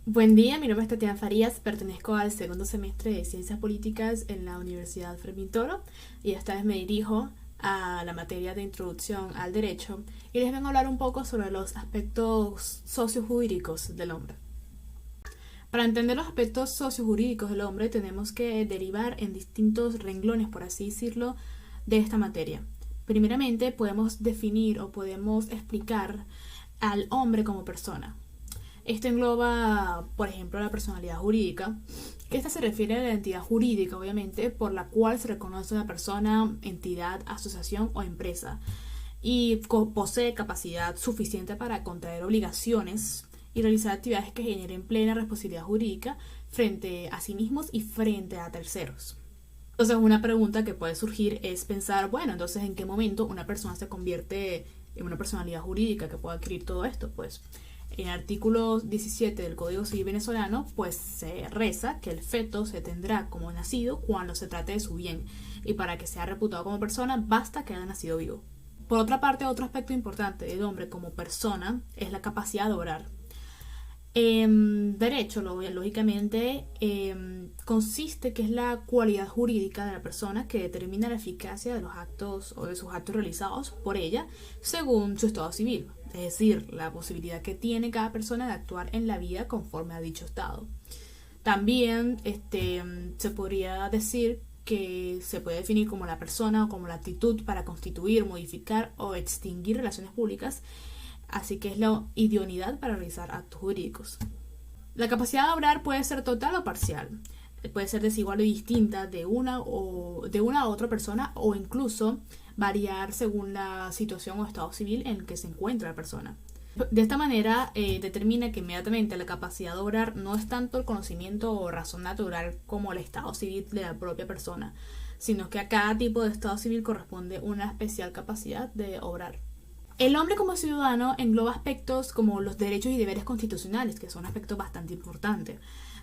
Buen día, mi nombre es Tatiana Farías, pertenezco al segundo semestre de Ciencias Políticas en la Universidad Fermín Toro y esta vez me dirijo a la materia de Introducción al Derecho y les vengo a hablar un poco sobre los aspectos sociojurídicos del hombre. Para entender los aspectos sociojurídicos del hombre tenemos que derivar en distintos renglones, por así decirlo, de esta materia. Primeramente podemos definir o podemos explicar al hombre como persona. Esto engloba, por ejemplo, la personalidad jurídica, que esta se refiere a la entidad jurídica, obviamente, por la cual se reconoce una persona, entidad, asociación o empresa, y posee capacidad suficiente para contraer obligaciones y realizar actividades que generen plena responsabilidad jurídica frente a sí mismos y frente a terceros. Entonces, una pregunta que puede surgir es pensar, bueno, entonces, ¿en qué momento una persona se convierte en una personalidad jurídica que pueda adquirir todo esto? Pues en el artículo 17 del Código Civil venezolano, pues se reza que el feto se tendrá como nacido cuando se trate de su bien, y para que sea reputado como persona basta que haya nacido vivo. Por otra parte, otro aspecto importante del hombre como persona es la capacidad de obrar. Derecho, lógicamente, consiste que es la cualidad jurídica de la persona que determina la eficacia de los actos o de sus actos realizados por ella según su estado civil, es decir, la posibilidad que tiene cada persona de actuar en la vida conforme a dicho estado. También se podría decir que se puede definir como la persona o como la actitud para constituir, modificar o extinguir relaciones públicas, así que es la idoneidad para realizar actos jurídicos. La capacidad de obrar puede ser total o parcial, puede ser desigual o distinta de una a otra persona o incluso variar según la situación o estado civil en el que se encuentra la persona. De esta manera determina que inmediatamente la capacidad de obrar no es tanto el conocimiento o razón natural como el estado civil de la propia persona, sino que a cada tipo de estado civil corresponde una especial capacidad de obrar. El hombre como ciudadano engloba aspectos como los derechos y deberes constitucionales, que son aspectos bastante importantes,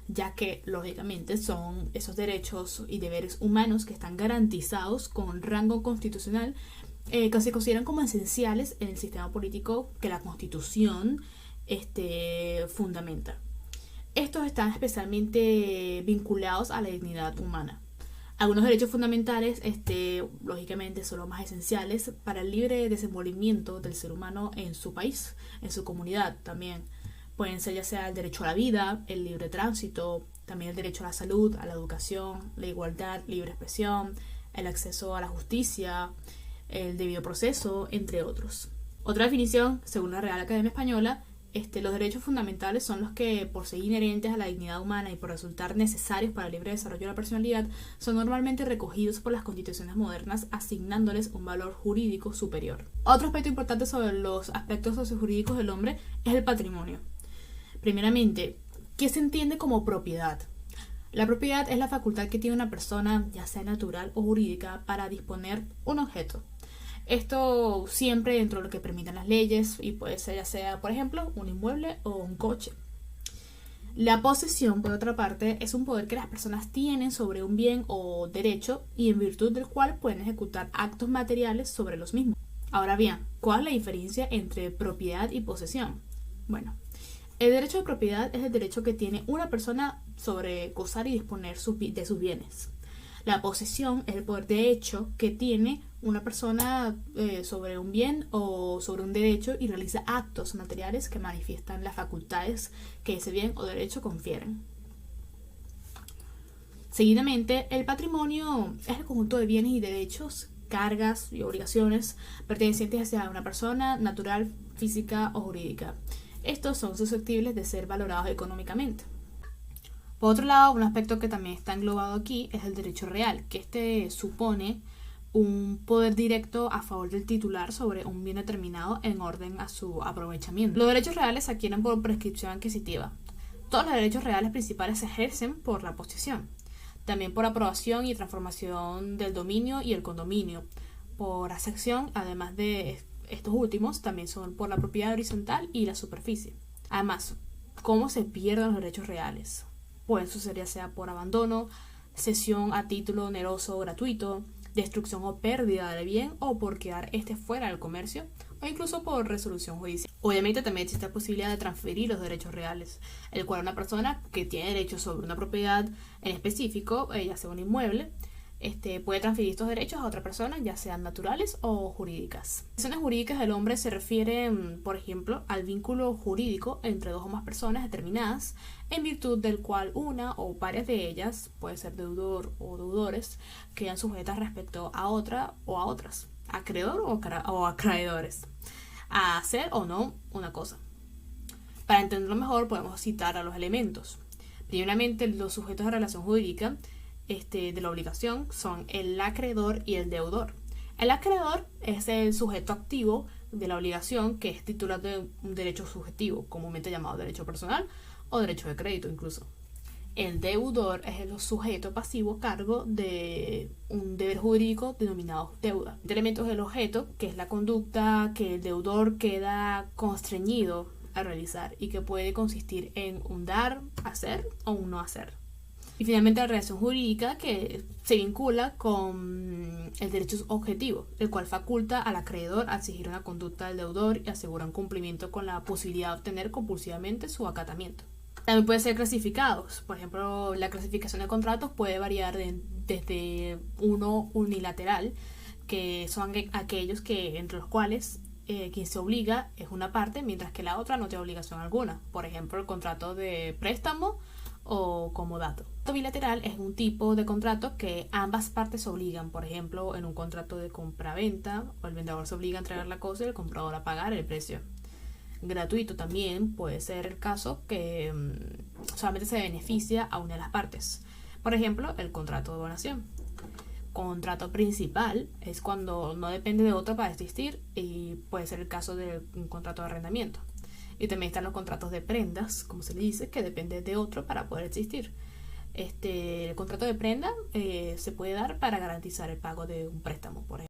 ya que lógicamente son esos derechos y deberes humanos que están garantizados con rango constitucional, que se consideran como esenciales en el sistema político que la Constitución fundamenta. Estos están especialmente vinculados a la dignidad humana. Algunos derechos fundamentales, lógicamente, son los más esenciales para el libre desenvolvimiento del ser humano en su país, en su comunidad también. Pueden ser ya sea el derecho a la vida, el libre tránsito, también el derecho a la salud, a la educación, la igualdad, libre expresión, el acceso a la justicia, el debido proceso, entre otros. Otra definición, según la Real Academia Española, los derechos fundamentales son los que, por ser inherentes a la dignidad humana y por resultar necesarios para el libre desarrollo de la personalidad, son normalmente recogidos por las constituciones modernas, asignándoles un valor jurídico superior. Otro aspecto importante sobre los aspectos sociojurídicos del hombre es el patrimonio. Primeramente, ¿qué se entiende como propiedad? La propiedad es la facultad que tiene una persona, ya sea natural o jurídica, para disponer un objeto. Esto siempre dentro de lo que permitan las leyes y puede ser ya sea, por ejemplo, un inmueble o un coche. La posesión, por otra parte, es un poder que las personas tienen sobre un bien o derecho y en virtud del cual pueden ejecutar actos materiales sobre los mismos. Ahora bien, ¿cuál es la diferencia entre propiedad y posesión? Bueno, el derecho de propiedad es el derecho que tiene una persona sobre gozar y disponer de sus bienes. La posesión es el poder de hecho que tiene una persona sobre un bien o sobre un derecho y realiza actos materiales que manifiestan las facultades que ese bien o derecho confieren. Seguidamente, el patrimonio es el conjunto de bienes y derechos, cargas y obligaciones pertenecientes hacia una persona natural, física o jurídica. Estos son susceptibles de ser valorados económicamente. Por otro lado, un aspecto que también está englobado aquí es el derecho real, que supone un poder directo a favor del titular sobre un bien determinado en orden a su aprovechamiento. Los derechos reales se adquieren por prescripción adquisitiva. Todos los derechos reales principales se ejercen por la posesión, también por aprobación y transformación del dominio y el condominio, por asección, además de estos últimos, también son por la propiedad horizontal y la superficie. Además, ¿cómo se pierden los derechos reales? Pueden suceder ya sea por abandono, cesión a título oneroso o gratuito, destrucción o pérdida del bien o por quedar fuera del comercio o incluso por resolución judicial. Obviamente también existe la posibilidad de transferir los derechos reales, el cual una persona que tiene derechos sobre una propiedad en específico, ya sea un inmueble, puede transferir estos derechos a otra persona, ya sean naturales o jurídicas. Las relaciones jurídicas del hombre se refieren, por ejemplo, al vínculo jurídico entre dos o más personas determinadas, en virtud del cual una o varias de ellas, puede ser deudor o deudores, quedan sujetas respecto a otra o a otras, acreedor o acreedores, a hacer o no una cosa. Para entenderlo mejor podemos citar a los elementos. Primeramente, los sujetos de relación jurídica de la obligación son el acreedor y el deudor. El acreedor es el sujeto activo de la obligación, que es titular de un derecho subjetivo, comúnmente llamado derecho personal o derecho de crédito incluso. El deudor es el sujeto pasivo a cargo de un deber jurídico denominado deuda. El elemento es el objeto, que es la conducta que el deudor queda constreñido a realizar y que puede consistir en un dar, hacer o un no hacer. Y finalmente la relación jurídica, que se vincula con el derecho objetivo, el cual faculta al acreedor a exigir una conducta del deudor y asegura un cumplimiento con la posibilidad de obtener compulsivamente su acatamiento. También pueden ser clasificados. Por ejemplo, la clasificación de contratos puede variar desde uno unilateral, que son aquellos entre los cuales quien se obliga es una parte, mientras que la otra no tiene obligación alguna. Por ejemplo, el contrato de préstamo o comodato. El bilateral es un tipo de contrato que ambas partes se obligan. Por ejemplo, en un contrato de compra-venta, el vendedor se obliga a entregar la cosa y el comprador a pagar el precio. Gratuito también puede ser el caso que solamente se beneficia a una de las partes. Por ejemplo, el contrato de donación. Contrato principal es cuando no depende de otro para existir, y puede ser el caso de un contrato de arrendamiento. Y también están los contratos de prendas, como se le dice, que depende de otro para poder existir. El contrato de prenda se puede dar para garantizar el pago de un préstamo, por ejemplo.